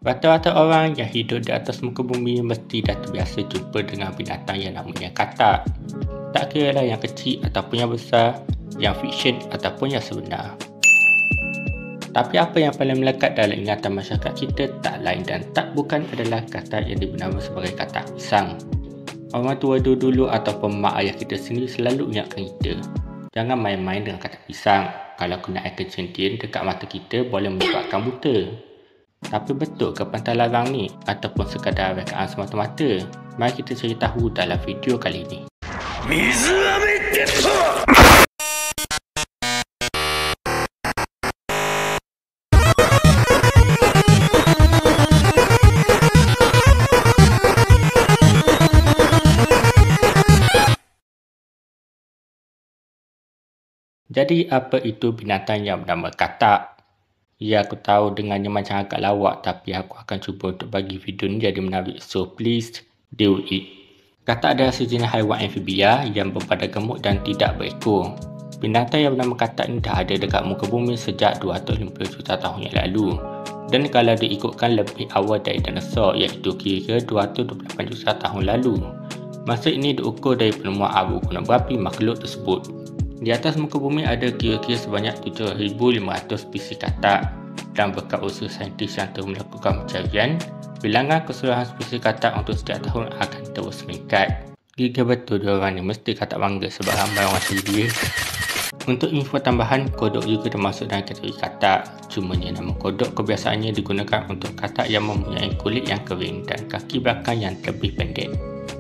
Rata-rata orang yang hidup di atas muka bumi mesti dah terbiasa jumpa dengan binatang yang namanya katak. Tak kira lah yang kecil ataupun yang besar, yang fiksyen ataupun yang sebenar. Tapi apa yang paling melekat dalam ingatan masyarakat kita tak lain dan tak bukan adalah katak yang dibernama sebagai katak pisang. Orang tua dulu ataupun mak ayah kita sendiri selalu ingatkan kita, jangan main-main dengan katak pisang. Kalau kena air kencing dekat mata kita boleh menyebabkan buta. Tapi betul ke pantang larang ni ataupun sekadar rekaan semata-mata? Mari kita cari tahu dalam video kali ini. Jadi apa itu binatang yang bernama katak? Ya, aku tahu dengannya macam agak lawak, tapi aku akan cuba untuk bagi video ni jadi menarik. So please do it. Katak adalah sejenis haiwan amfibia yang berbadan gemuk dan tidak berekor. Binatang yang bernama katak ni dah ada dekat muka bumi sejak 250 juta tahun yang lalu. Dan kalau diikutkan lebih awal dari dinosaur, iaitu kira 228 juta tahun lalu. Masa ini diukur dari penemuan abu gunung berapi makhluk tersebut. Di atas muka bumi ada kira-kira sebanyak 7,500 spesies katak, dan berkat usaha saintis yang terus melakukan pencarian, bilangan keseluruhan spesies katak untuk setiap tahun akan terus meningkat. Gila betul diorang ni, mesti katak bangga sebab ramai orang macam dia. Untuk info tambahan, kodok juga termasuk dalam kategori katak. Cumanya nama kodok kebiasaannya digunakan untuk katak yang mempunyai kulit yang kering dan kaki belakang yang lebih pendek.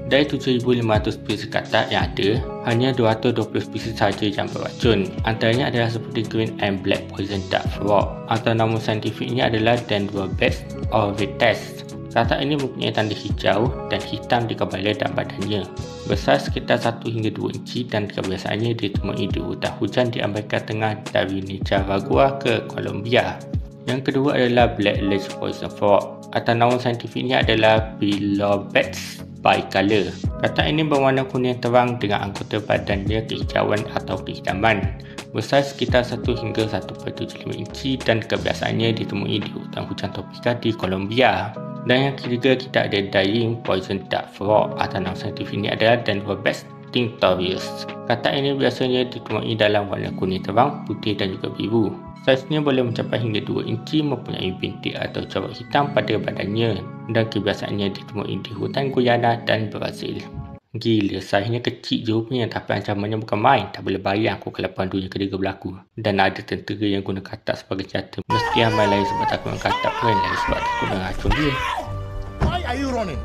Dari 7,500 spesies katak yang ada, hanya 220 spesies sahaja yang beracun. Antaranya adalah seperti green and black poison dart frog, atau nama saintifiknya adalah Dendrobates orvites. Katak ini mempunyai tanda hijau dan hitam di kepala dan badannya. Besar sekitar 1 hingga 2 inci dan kebiasaannya ditemui di hutan hujan di Amerika Tengah dari Nicaragua ke Colombia. Yang kedua adalah black ledge poison frog, atau nama saintifiknya adalah Bilobates bicolor. Katak ini berwarna kuning terang dengan anggota badannya kehijauan atau kehitaman. Besar sekitar 1 hingga 1.75 inci dan kebiasaannya ditemui di hutan hujan tropika di Colombia. Dan yang ketiga, kita ada dying poison dart frog, atau nama saintifiknya adalah Dendrobates tinctorius. Katak ini biasanya ditemui dalam warna kuning terang, putih dan juga biru. Saiznya boleh mencapai hingga 2 inci, mempunyai bintik atau corak hitam pada badannya, dan kebiasaannya ditemui di hutan Guyana dan Brazil. Gila, saiznya kecil je rupanya, tapi ancamannya bukan main. Tak boleh bayang aku kalau Perang Dunia Ketiga berlaku dan ada tentera yang guna katak sebagai senjata. Mesti ramai lain sebab takut dengan katak, pun lain sebab takut dengan racun dia. Why are you running?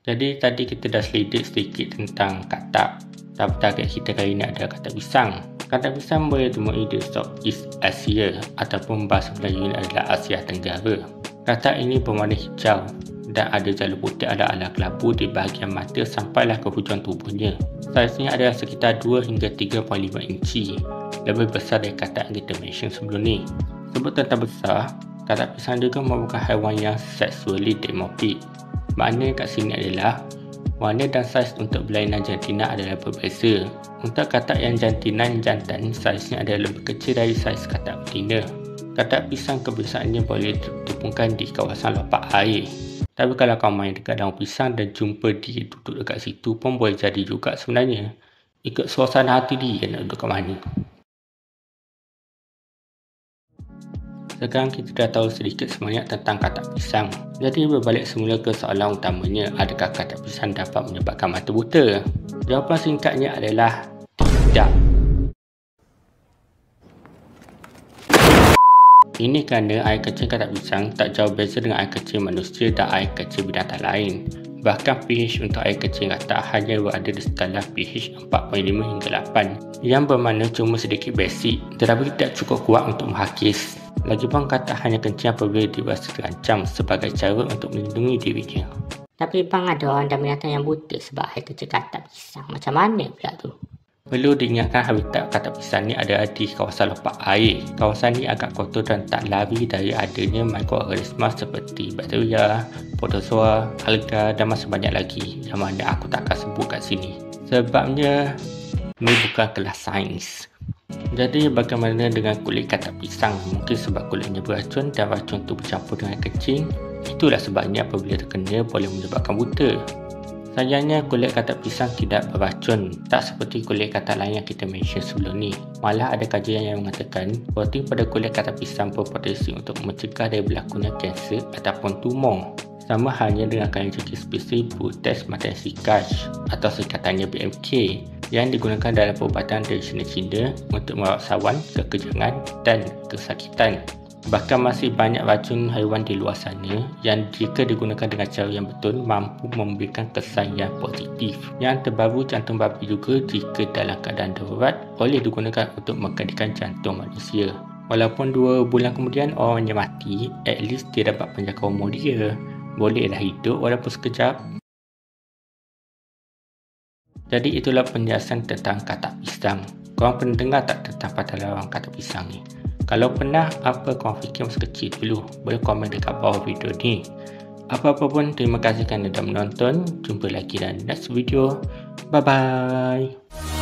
Jadi tadi kita dah selidik sedikit tentang katak. Tapi target kita kali ini adalah katak pisang. Katak pisang boleh ditemui di Southeast Asia ataupun bahasa Melayunya adalah Asia Tenggara. Katak ini berwarna hijau dan ada jalur putih ala-ala kelabu di bahagian mata sampailah ke hujung tubuhnya. Saiznya adalah sekitar 2 hingga 3.5 inci, lebih besar dari katak yang kita mention sebelum ni. Sebab tentang besar, katak pisang juga merupakan haiwan yang sexually dimorphic. Makna kat sini adalah warna dan saiz untuk berlainan jantina adalah berbeza. Untuk katak yang jantinan jantan, saiznya adalah lebih kecil dari saiz katak betina. Katak pisang kebiasaannya boleh ditemukan di kawasan lopak air. Tapi kalau kau main dekat daun pisang dan jumpa dia duduk dekat situ pun boleh jadi juga sebenarnya. Ikut suasana hati dia nak duduk kat mana. Sekarang kita dah tahu sedikit sebanyak tentang katak pisang. Jadi berbalik semula ke soalan utamanya, adakah katak pisang dapat menyebabkan mata buta? Jawapan singkatnya adalah tidak. Ini kerana air kecil katak pisang tak jauh beza dengan air kecil manusia dan air kecil binatang lain. Bahkan pH untuk air kecil katak hanya berada di skala pH 4.5 hingga 8, yang bermakna cuma sedikit basic tetapi tidak cukup kuat untuk menghakis. Lagipun katak hanya kencing apabila dirasa terancam sebagai cara untuk melindungi dirinya. Tapi bang, ada orang dan binatang yang buta sebab air kecil katak pisang. Macam mana pula tu? Perlu diingatkan habitat katak pisang ni adalah di kawasan lopak air. Kawasan ni agak kotor dan tak lari dari adanya mikroorganisma seperti bakteria, protozoa, alga dan masih banyak lagi yang mana aku tak akan sebut kat sini. Sebabnya ni bukan kelas sains. Jadi bagaimana dengan kulit katak pisang? Mungkin sebab kulitnya beracun dan racun itu bercampur dengan kencing. Itulah sebabnya apabila terkena boleh menyebabkan buta. Sayangnya kulit katak pisang tidak beracun, tak seperti kulit katak lain yang kita mention sebelum ni. Malah ada kajian yang mengatakan protein pada kulit katak pisang berpotensi untuk mencegah dari berlakunya kanser ataupun tumor. Sama halnya dengan kain cuci spesies Butex Matensicae atau singkatannya BMK yang digunakan dalam perubatan tradisional Cina untuk merawat sawan, kekejangan dan kesakitan. Bahkan masih banyak racun haiwan di luar sana yang jika digunakan dengan cara yang betul mampu memberikan kesan yang positif. Yang terbaru, jantung babi juga jika dalam keadaan darurat boleh digunakan untuk menggantikan jantung manusia. Walaupun 2 bulan kemudian orangnya mati, at least dia dapat panjangkan umur dia. Bolehlah hidup walaupun sekejap. Jadi itulah penjelasan tentang katak pisang. Korang pernah dengar tak tentang patah lawang katak pisang ni? Kalau pernah, apa korang fikir masa kecil dulu? Boleh komen dekat bawah video ni. Apa-apa pun, terima kasih kerana dah menonton. Jumpa lagi dalam next video. Bye-bye.